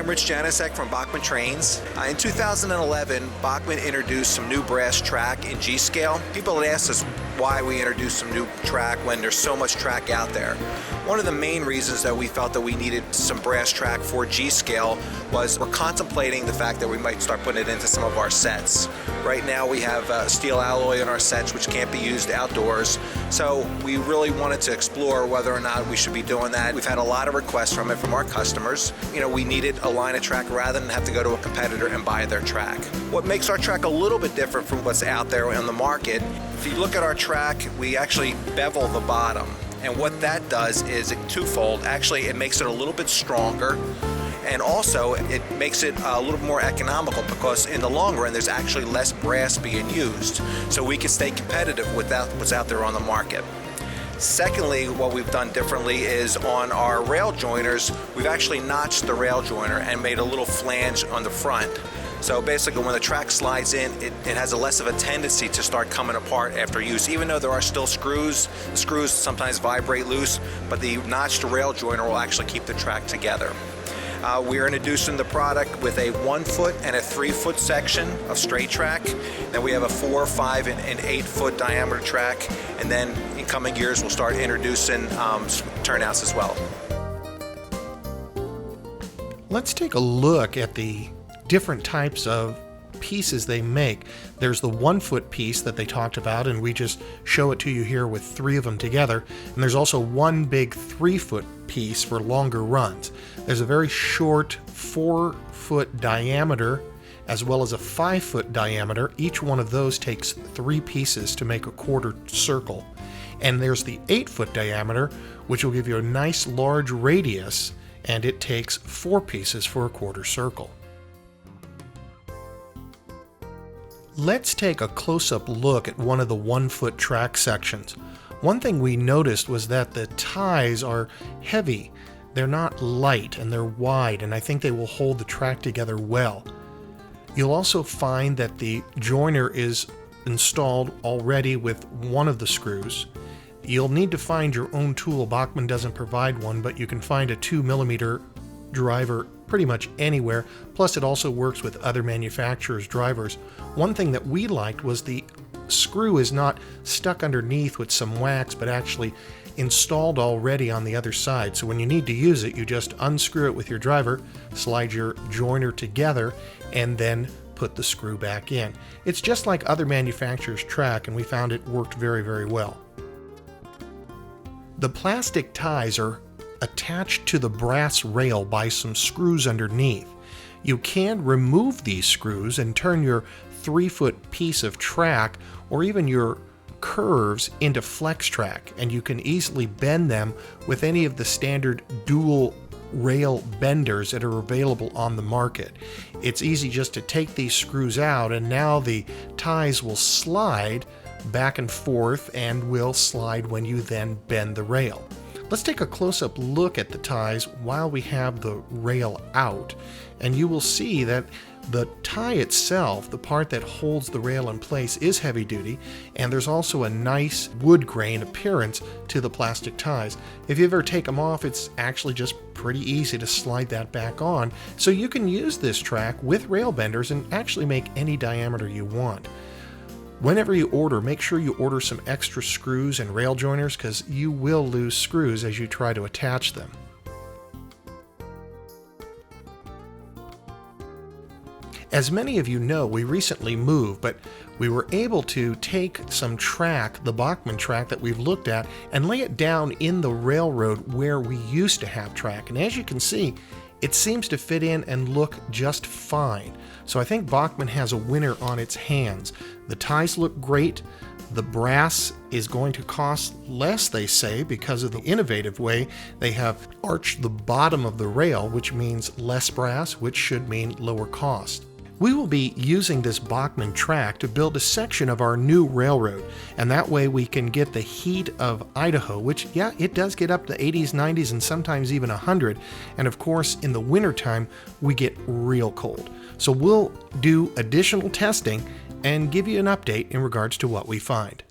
I'm Rich Janicek from Bachmann Trains. In 2011, Bachmann introduced some new brass track in G-scale. People had asked us why we introduced some new track when there's so much track out there. One of the main reasons that we felt that we needed some brass track for G-scale was we're contemplating the fact that we might start putting it into some of our sets. Right now we have steel alloy in our sets which can't be used outdoors, so we really wanted to explore whether or not we should be doing that. We've had a lot of requests from our customers. We needed a line of track rather than have to go to a competitor and buy their track. What makes our track a little bit different from what's out there on the market, if you look at our track, we actually bevel the bottom. And what that does is twofold. Actually, it makes it a little bit stronger, and also it makes it a little more economical because in the long run there's actually less brass being used. So we can stay competitive with what's out there on the market. Secondly, what we've done differently is on our rail joiners, we've actually notched the rail joiner and made a little flange on the front. So basically when the track slides in, it has less of a tendency to start coming apart after use. Even though there are still screws, the screws sometimes vibrate loose, but the notched rail joiner will actually keep the track together. We're introducing the product with a 1 foot and a 3 foot section of straight track. Then we have a 4, 5, and 8 foot diameter track. And then in coming years, we'll start introducing turnouts as well. Let's take a look at the different types of pieces they make. There's the 1 foot piece that they talked about, and we just show it to you here with 3 of them together. And there's also one big 3 foot piece for longer runs. There's a very short 4 foot diameter as well as a 5 foot diameter. Each one of those takes 3 pieces to make a quarter circle. And there's the 8 foot diameter, which will give you a nice large radius, and it takes 4 pieces for a quarter circle. Let's take a close-up look at one of the 1 foot track sections. One thing we noticed was that the ties are heavy. They're not light, and they're wide, and I think they will hold the track together well. You'll also find that the joiner is installed already with one of the screws. You'll need to find your own tool. Bachmann doesn't provide one, but you can find a 2mm driver pretty much anywhere. Plus it also works with other manufacturers' drivers. One thing that we liked was the screw is not stuck underneath with some wax, but actually installed already on the other side. So when you need to use it, you just unscrew it with your driver, slide your joiner together, and then put the screw back in. It's just like other manufacturers' track, and we found it worked very, very well. The plastic ties are attached to the brass rail by some screws underneath. You can remove these screws and turn your 3 foot piece of track or even your curves into flex track, and you can easily bend them with any of the standard dual rail benders that are available on the market. It's easy just to take these screws out, and now the ties will slide back and forth and will slide when you then bend the rail. Let's take a close-up look at the ties while we have the rail out, and you will see that the tie itself, the part that holds the rail in place, is heavy duty, and there's also a nice wood grain appearance to the plastic ties. If you ever take them off, it's actually just pretty easy to slide that back on, so you can use this track with rail benders and actually make any diameter you want. Whenever you order, make sure you order some extra screws and rail joiners, because you will lose screws as you try to attach them. As many of you know, we recently moved, but we were able to take some track, the Bachmann track that we've looked at, and lay it down in the railroad where we used to have track. And as you can see, it seems to fit in and look just fine. So I think Bachmann has a winner on its hands. The ties look great. The brass is going to cost less, they say, because of the innovative way they have arched the bottom of the rail, which means less brass, which should mean lower cost. We will be using this Bachmann track to build a section of our new railroad, and that way we can get the heat of Idaho, which, yeah, it does get up to 80s, 90s, and sometimes even 100, and of course in the wintertime we get real cold. So we'll do additional testing and give you an update in regards to what we find.